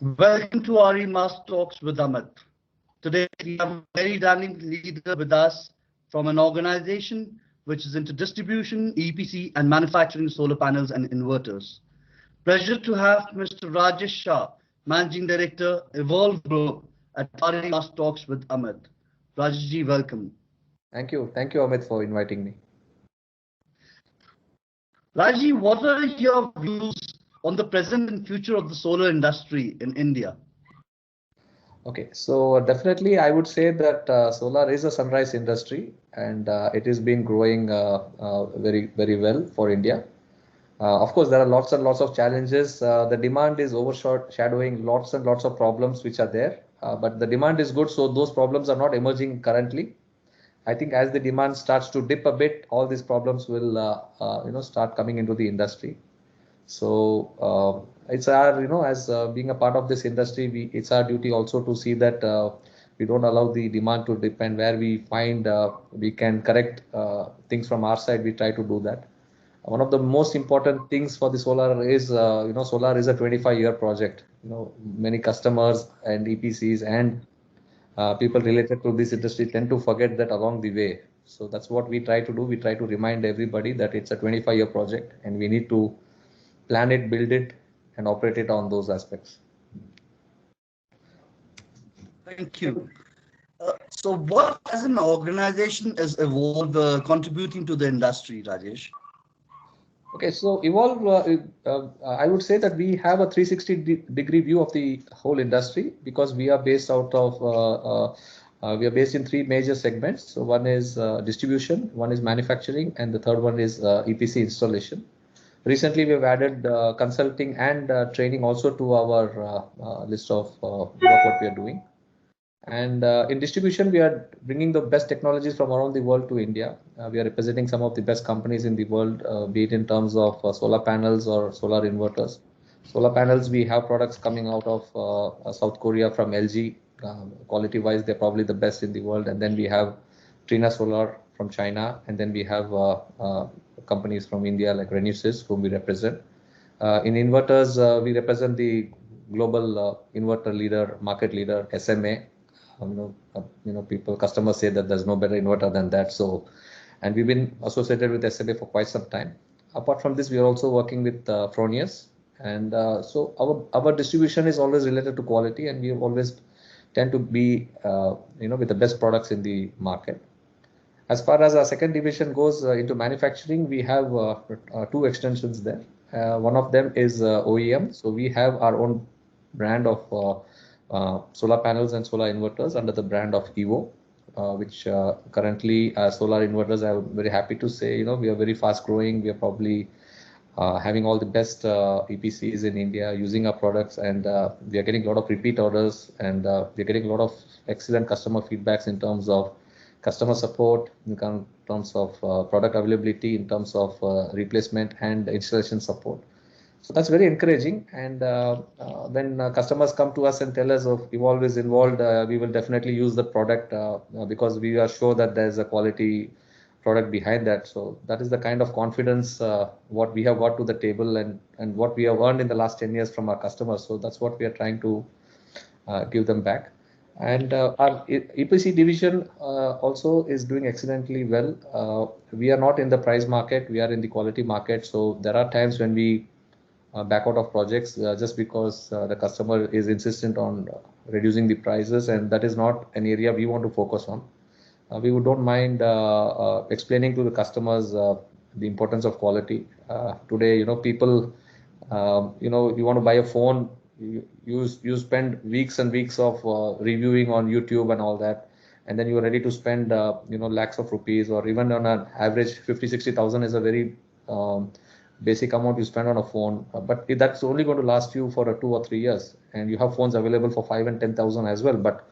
Welcome to our Master Talks with Amit. Today we have a very dynamic leader with us from an organization which is into distribution, EPC, and manufacturing solar panels and inverters. Pleasure to have Mr. Rajesh Shah, Managing Director, Evolve Group, at our Master Talks with Amit. Rajeshji, welcome. Thank you. Thank you, Amit, for inviting me. Rajji, what are your views on the present and future of the solar industry in India? Okay, so definitely I would say that solar is a sunrise industry and it is been growing very, very well for India. Of course, there are lots and lots of challenges. The demand is overshadowing lots and lots of problems which are there, but the demand is good, so those problems are not emerging currently. I think as the demand starts to dip a bit, all these problems will start coming into the industry. So it's our, as being a part of this industry, it's our duty also to see that we don't allow the demand to depend. Where we find we can correct things from our side, we try to do that. One of the most important things for the solar is, solar is a 25-year project. Many customers and EPCs and people related to this industry tend to forget that along the way. So that's what we try to do. We try to remind everybody that it's a 25-year project and we need to plan it, build it, and operate it on those aspects. Thank you. So what as an organization is Evolve contributing to the industry, Rajesh? Okay, so Evolve, I would say that we have a 360-degree view of the whole industry because we are based we are based in three major segments. So one is distribution, one is manufacturing, and the third one is EPC installation. Recently, we've added consulting and training also to our list of work what we are doing. And in distribution, we are bringing the best technologies from around the world to India. We are representing some of the best companies in the world, be it in terms of solar panels or solar inverters. Solar panels, we have products coming out of South Korea from LG. Quality-wise, they're probably the best in the world. And then we have Trina Solar from China, and then we have companies from India like RenewX, whom we represent. In inverters, we represent the global inverter leader, market leader, SMA. Customers say that there's no better inverter than that. So, and we've been associated with SMA for quite some time. Apart from this, we are also working with Fronius, and so our distribution is always related to quality, and we always tend to be with the best products in the market. As far as our second division goes into manufacturing, we have two extensions there. One of them is OEM. So we have our own brand of solar panels and solar inverters under the brand of Evvo, which currently solar inverters, I'm very happy to say, we are very fast growing. We are probably having all the best EPCs in India using our products, and we are getting a lot of repeat orders, and we are getting a lot of excellent customer feedbacks in terms of customer support, in terms of product availability, in terms of replacement and installation support. So that's very encouraging. And when customers come to us and tell us if Evolve is involved, we will definitely use the product because we are sure that there's a quality product behind that. So that is the kind of confidence what we have got to the table and what we have earned in the last 10 years from our customers. So that's what we are trying to give them back. And our EPC division also is doing excellently well. We are not in the price market, we are in the quality market. So there are times when we back out of projects just because the customer is insistent on reducing the prices, and that is not an area we want to focus on. We don't mind explaining to the customers the importance of quality. Today, people, you want to buy a phone, you spend weeks and weeks of reviewing on YouTube and all that, and then you're ready to spend lakhs of rupees, or even on an average 50,000-60,000 is a very basic amount you spend on a phone, but that's only going to last you for 2 or 3 years, and you have phones available for 5 and 10,000 as well, but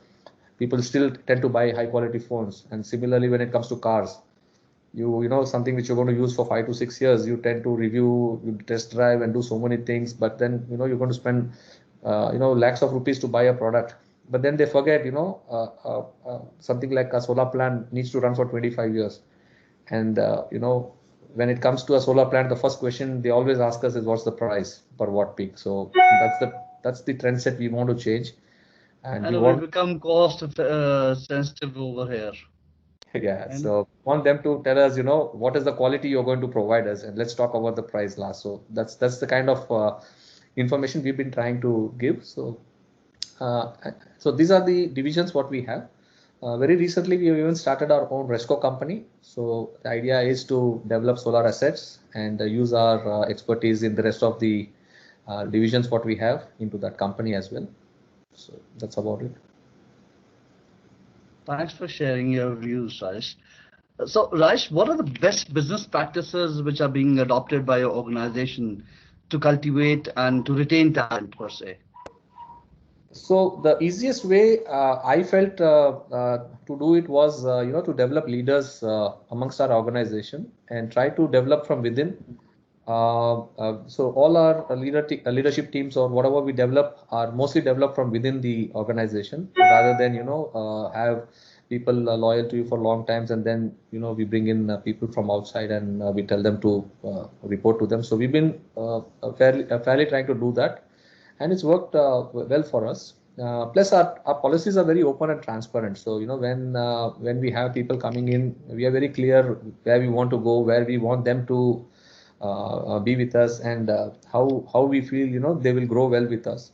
people still tend to buy high quality phones. And similarly, when it comes to cars, you know something which you're going to use for 5 to 6 years, you tend to review, you test drive and do so many things, but then you're going to spend lakhs of rupees to buy a product, but then they forget something like a solar plant needs to run for 25 years. And when it comes to a solar plant, the first question they always ask us is what's the price per watt peak. So that's the trend set we want to change. And we we want become cost sensitive over here. yeah, And so want them to tell us, what is the quality you're going to provide us, and let's talk about the price last. So that's the kind of information we've been trying to give. Uh, so these are the divisions what we have. Very recently, we have even started our own Resco company. So the idea is to develop solar assets and use our expertise in the rest of the divisions what we have into that company as well. So that's about it. thanks for sharing your views, Rajesh. So, Rajesh, what are the best business practices which are being adopted by your organization to cultivate and to retain talent per se? So the easiest way I felt to do it was, to develop leaders amongst our organization and try to develop from within. So all our leadership teams or whatever we develop are mostly developed from within the organization, rather than have people loyal to you for long times, and then we bring in people from outside and we tell them to report to them. So we've been fairly trying to do that, and it's worked well for us. Plus our policies are very open and transparent. So when we have people coming in, we are very clear where we want to go, where we want them to be with us, and how we feel they will grow well with us.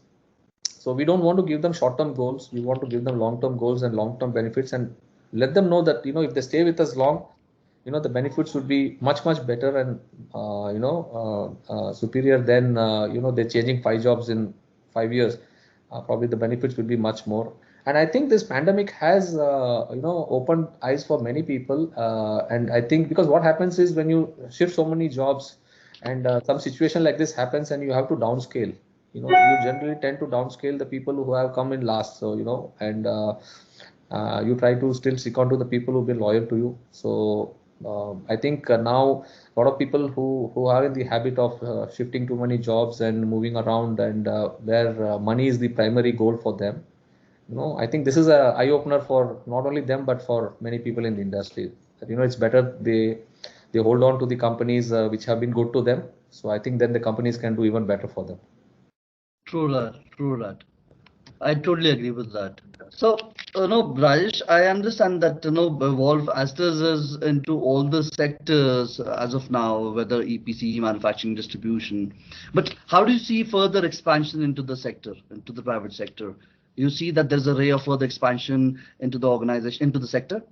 So we don't want to give them short-term goals. We want to give them long-term goals and long-term benefits, and let them know that if they stay with us long, the benefits would be much better and superior than they're changing 5 jobs in 5 years. Probably the benefits will be much more. And I think this pandemic has opened eyes for many people. And I think because what happens is when you shift so many jobs and some situation like this happens and you have to downscale, you generally tend to downscale the people who have come in last. So and you try to still stick on to the people who've been loyal to you. So I think now a lot of people who are in the habit of shifting too many jobs and moving around, and where money is the primary goal for them. I think this is a eye opener for not only them but for many people in the industry. That it's better they hold on to the companies which have been good to them. So I think then the companies can do even better for them. True that, true that. I totally agree with that. So, no, Rajesh, I understand that, Evolve Asters is into all the sectors as of now, whether EPC, manufacturing, distribution. But how do you see further expansion into the sector, into the private sector? You see that there's a ray of further expansion into the organization, into the sector?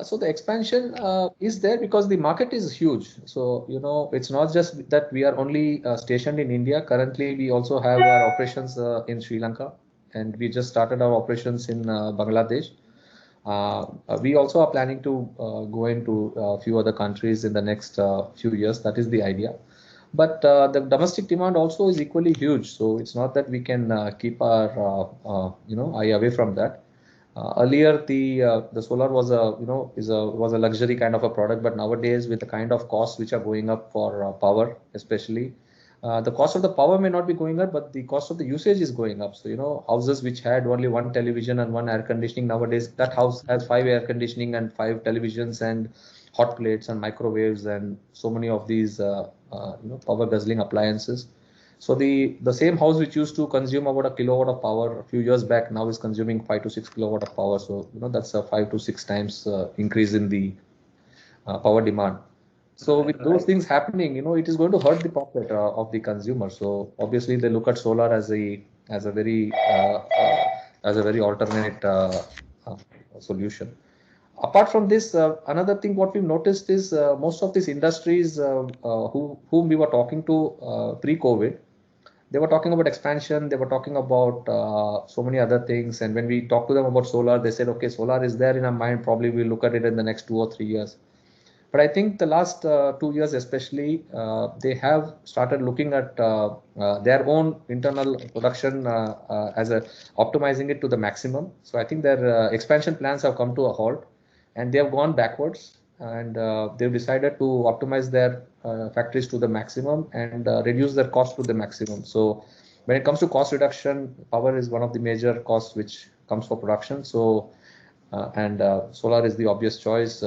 So the expansion is there because the market is huge. So, it's not just that we are only stationed in India. Currently, we also have our operations in Sri Lanka, and we just started our operations in Bangladesh. We also are planning to go into a few other countries in the next few years. That is the idea. But the domestic demand also is equally huge. So it's not that we can keep our eye away from that. Earlier, the solar was was a luxury kind of a product, but nowadays with the kind of costs which are going up for power, especially, the cost of the power may not be going up, but the cost of the usage is going up. So houses which had only one television and one air conditioning, nowadays that house has 5 air conditioning and 5 televisions and hot plates and microwaves and so many of these power guzzling appliances. So the same house which used to consume about a kilowatt of power a few years back now is consuming 5 to 6 kilowatt of power. So that's a 5 to 6 times increase in the power demand. So with those things happening, it is going to hurt the pocket of the consumer. So obviously they look at solar as a very alternate solution. Apart from this, another thing what we've noticed is most of these industries whom we were talking to pre-COVID, they were talking about expansion, they were talking about so many other things. And when we talked to them about solar, they said, okay, solar is there in our mind, probably we'll look at it in the next 2 or 3 years. But I think the last 2 years especially, they have started looking at their own internal production as optimizing it to the maximum. So I think their expansion plans have come to a halt and they have gone backwards, and they've decided to optimize their factories to the maximum and reduce their cost to the maximum. So when it comes to cost reduction, power is one of the major costs which comes for production. So and solar is the obvious choice,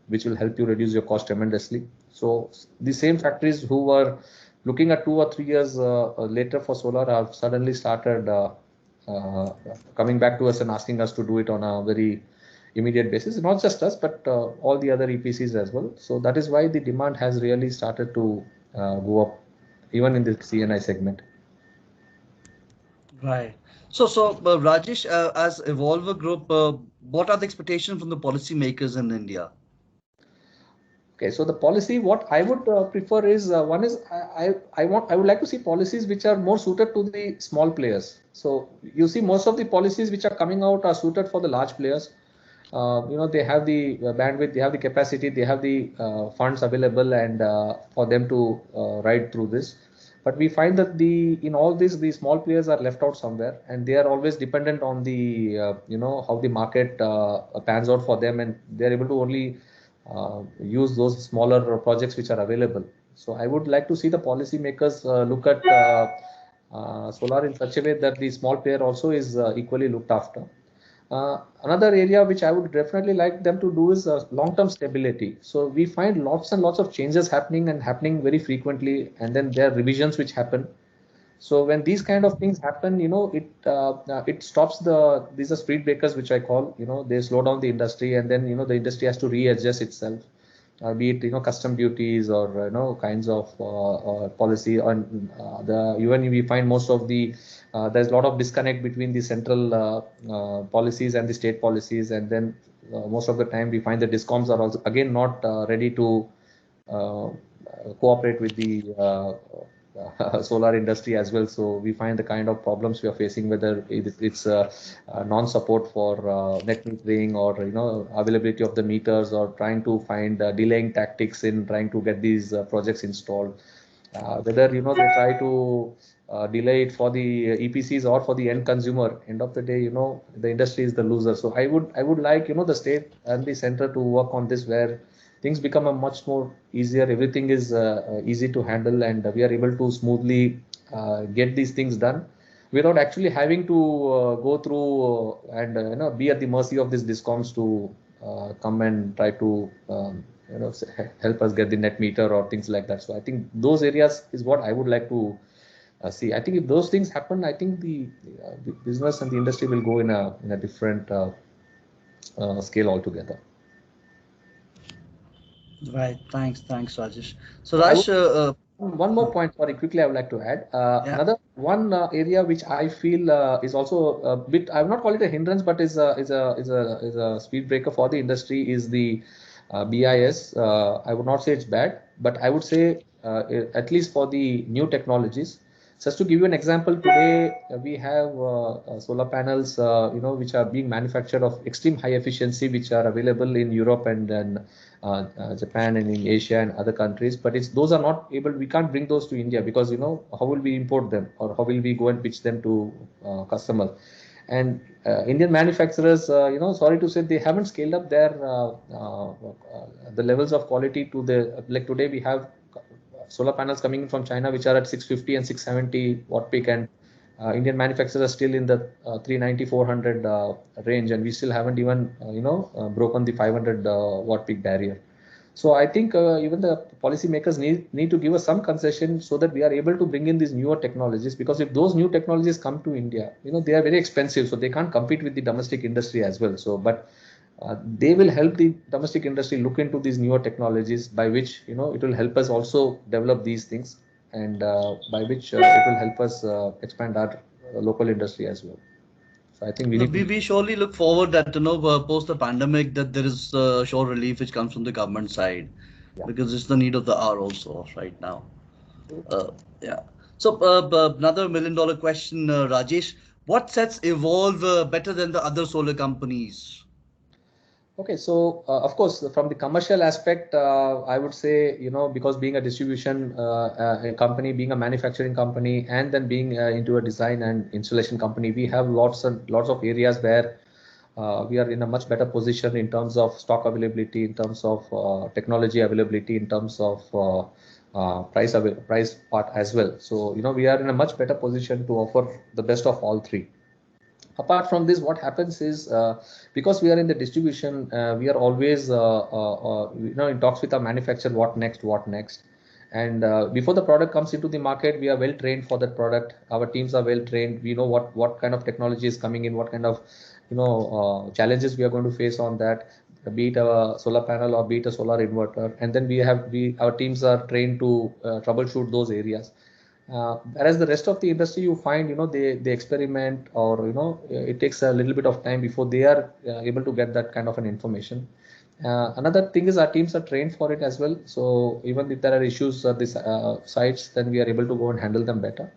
which will help you reduce your cost tremendously. So the same factories who were looking at 2 or 3 years later for solar have suddenly started coming back to us and asking us to do it on a very immediate basis. Not just us, but all the other EPCs as well. So that is why the demand has really started to go up, even in the CNI segment. Right. So Rajesh, as Evolver Group, what are the expectations from the policymakers in India? Okay, so the policy, what I would prefer is one is I would like to see policies which are more suited to the small players. So you see most of the policies which are coming out are suited for the large players. They have the bandwidth, they have the capacity, they have the funds available, and for them to ride through this. But we find that in all this, the small players are left out somewhere, and they are always dependent on the how the market pans out for them, and they are able to only use those smaller projects which are available. So I would like to see the policymakers look at solar in such a way that the small player also is equally looked after. Another area which I would definitely like them to do is long-term stability. So we find lots and lots of changes happening and happening very frequently, and then there are revisions which happen. So when these kind of things happen, it stops these are speed breakers which I call. They slow down the industry, and then the industry has to readjust itself, be it custom duties or kinds of policy on the even we find most of the there's a lot of disconnect between the central policies and the state policies, and then most of the time we find the discoms are also again not ready to uh, cooperate with the solar industry as well. So we find the kind of problems we are facing, whether it's non-support for net metering, or availability of the meters, or trying to find delaying tactics in trying to get these projects installed. Whether they try to delay it for the EPCs or for the end consumer. End of the day, the industry is the loser. So I would like the state and the center to work on this, where things become a much more easier. Everything is easy to handle, and we are able to smoothly get these things done without actually having to go through and be at the mercy of these discoms to come and try to help us get the net meter or things like that. So I think those areas is what I would like to see. I think if those things happen, I think the business and the industry will go in a different scale altogether. Right. Thanks, Rajesh. So I would Raj, one more point, sorry, quickly I would like to add. yeah. Another one area which I feel is also a bit, I would not call it a hindrance, but is a speed breaker for the industry is the BIS. I would not say it's bad, but I would say at least for the new technologies. Just to give you an example, today we have solar panels, which are being manufactured of extreme high efficiency, which are available in Europe and then Japan and in Asia and other countries, but those are not able. We can't bring those to India because how will we import them, or how will we go and pitch them to customers? And Indian manufacturers, sorry to say, they haven't scaled up their the levels of quality to the like today we have solar panels coming in from China which are at 650 and 670 watt peak, and Indian manufacturers are still in the 390, 400 range, and we still haven't even broken the 500 watt peak barrier. So I think even the policymakers need to give us some concession so that we are able to bring in these newer technologies, because if those new technologies come to India, they are very expensive, so they can't compete with the domestic industry as well. So, but they will help the domestic industry look into these newer technologies, by which it will help us also develop these things, and by which it will help us expand our local industry as well. So I think we No, need we, to. we surely look forward that post the pandemic that there is sure relief which comes from the government side, Yeah. because it's the need of the hour also right now. Uh, yeah. So another $1 million question, Rajesh. What sets Evolve better than the other solar companies? Okay, so of course, from the commercial aspect, I would say, because being a distribution a company, being a manufacturing company, and then being into a design and installation company, we have lots and lots of areas where we are in a much better position in terms of stock availability, in terms of technology availability, in terms of price part as well. So, we are in a much better position to offer the best of all three. Apart from this, what happens is because we are in the distribution, we are always in talks with our manufacturer, what next, And before the product comes into the market, we are well trained for that product. Our teams are well trained. We know what kind of technology is coming in, what kind of challenges we are going to face on that, be it a solar panel or be it a solar inverter. And then our teams are trained to troubleshoot those areas. Whereas the rest of the industry, you find, they experiment, or, it takes a little bit of time before they are able to get that kind of an information. Another thing is our teams are trained for it as well. So even if there are issues at these sites, then we are able to go and handle them better.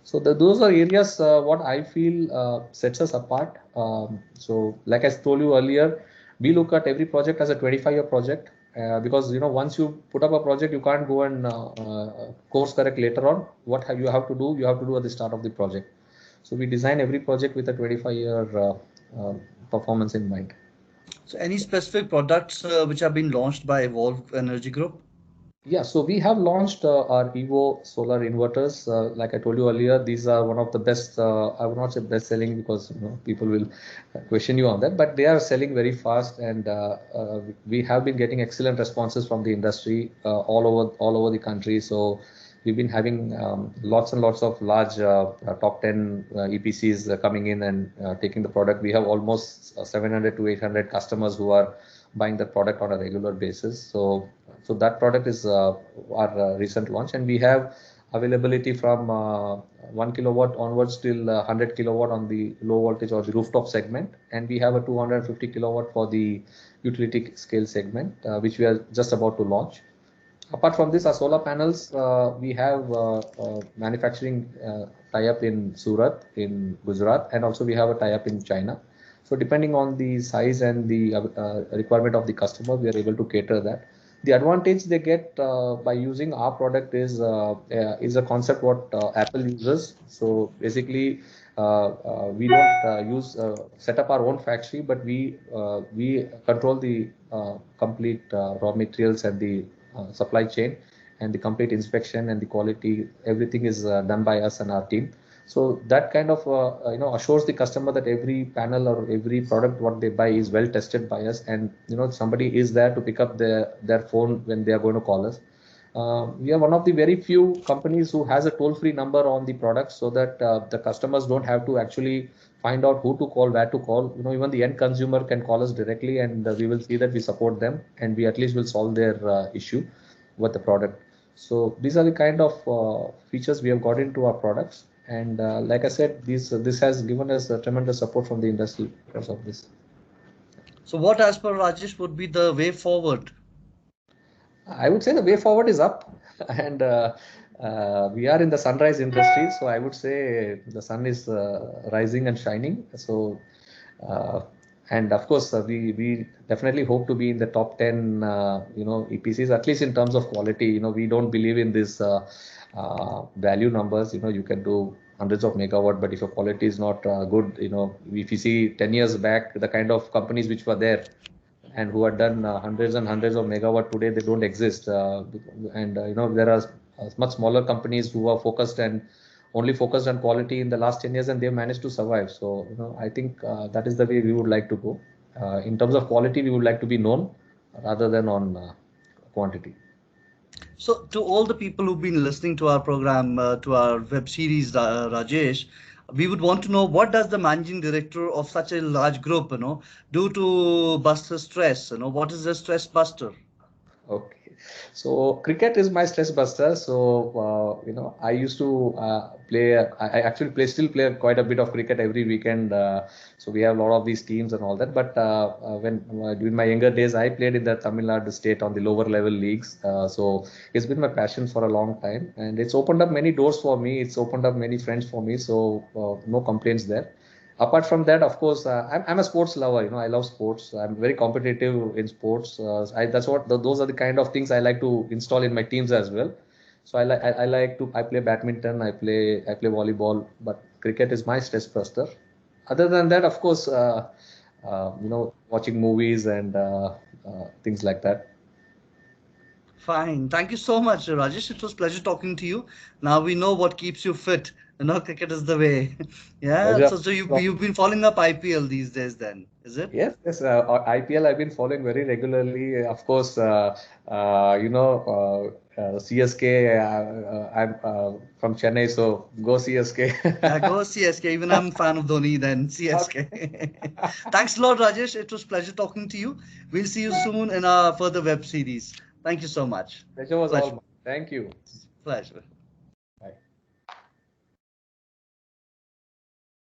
So those are areas what I feel sets us apart. So like I told you earlier, we look at every project as a 25-year project, because once you put up a project, you can't go and course correct later on. You have to do, at the start of the project. So we design every project with a 25-year performance in mind. So any specific products which have been launched by Evolve Energy Group? Yeah, so we have launched our Evvo Solar inverters. Like I told you earlier, these are one of the best. I would not say best selling, because people will question you on that, but they are selling very fast, and we have been getting excellent responses from the industry all over the country. So we've been having lots and lots of large top 10 EPCs coming in and taking the product. We have almost 700 to 800 customers who are buying the product on a regular basis. So that product is our recent launch, and we have availability from 1 kilowatt onwards till 100 kilowatt on the low voltage or the rooftop segment, and we have a 250 kilowatt for the utility scale segment, which we are just about to launch. Apart from this, our solar panels, we have manufacturing tie-up in Surat, in Gujarat, and also we have a tie-up in China. So depending on the size and the requirement of the customer, we are able to cater that. The advantage they get by using our product is a concept what Apple uses. So basically, we don't set up our own factory, but we control the complete raw materials and the supply chain, and the complete inspection and the quality. Everything is done by us and our team. So that kind of assures the customer that every panel or every product what they buy is well tested by us, and somebody is there to pick up their phone when they are going to call us. We are one of the very few companies who has a toll-free number on the product, so that the customers don't have to actually find out who to call, where to call. Even the end consumer can call us directly, and we will see that we support them, and we at least will solve their issue with the product. So these are the kind of features we have got into our products. And like I said, this has given us a tremendous support from the industry because of this. So what, as per Rajesh, would be the way forward? I would say the way forward is up, and we are in the sunrise industry. So I would say the sun is rising and shining. So and of course, we definitely hope to be in the top 10 EPCs, at least in terms of quality. We don't believe in this value numbers. You can do hundreds of megawatt, but if your quality is not good, if you see 10 years back, the kind of companies which were there and who had done hundreds and hundreds of megawatt, today they don't exist. And there are much smaller companies who are focused on quality in the last 10 years, and they've managed to survive. So I think that is the way we would like to go. In terms of quality, we would like to be known rather than on quantity. So to all the people who've been listening to our program, to our web series, Rajesh, we would want to know, what does the managing director of such a large group, do to buster stress? What is the stress buster? Okay, so cricket is my stress buster. So I used to play. I actually still play quite a bit of cricket every weekend. So we have a lot of these teams and all that. But when during my younger days, I played in the Tamil Nadu state on the lower level leagues. So it's been my passion for a long time, and it's opened up many doors for me. It's opened up many friends for me. So no complaints there. Apart from that, of course, I'm a sports lover. I love sports. I'm very competitive in sports. Those are the kind of things I like to install in my teams as well. So I play badminton, I play volleyball, but cricket is my stress buster. Other than that, of course, watching movies and things like that. Fine. Thank you so much, Rajesh. It was pleasure talking to you. Now we know what keeps you fit. Cricket is the way. Yeah. Pleasure. So you've been following up IPL these days, then, is it? Yes. IPL I've been following very regularly. Of course, CSK. I'm from Chennai, so go CSK. Yeah, go CSK. Even I'm a fan of Dhoni, then CSK. Thanks a lot, Rajesh. It was a pleasure talking to you. We'll see you soon in our further web series. Thank you so much. Pleasure was Pleasure. all mine. Thank you. Pleasure.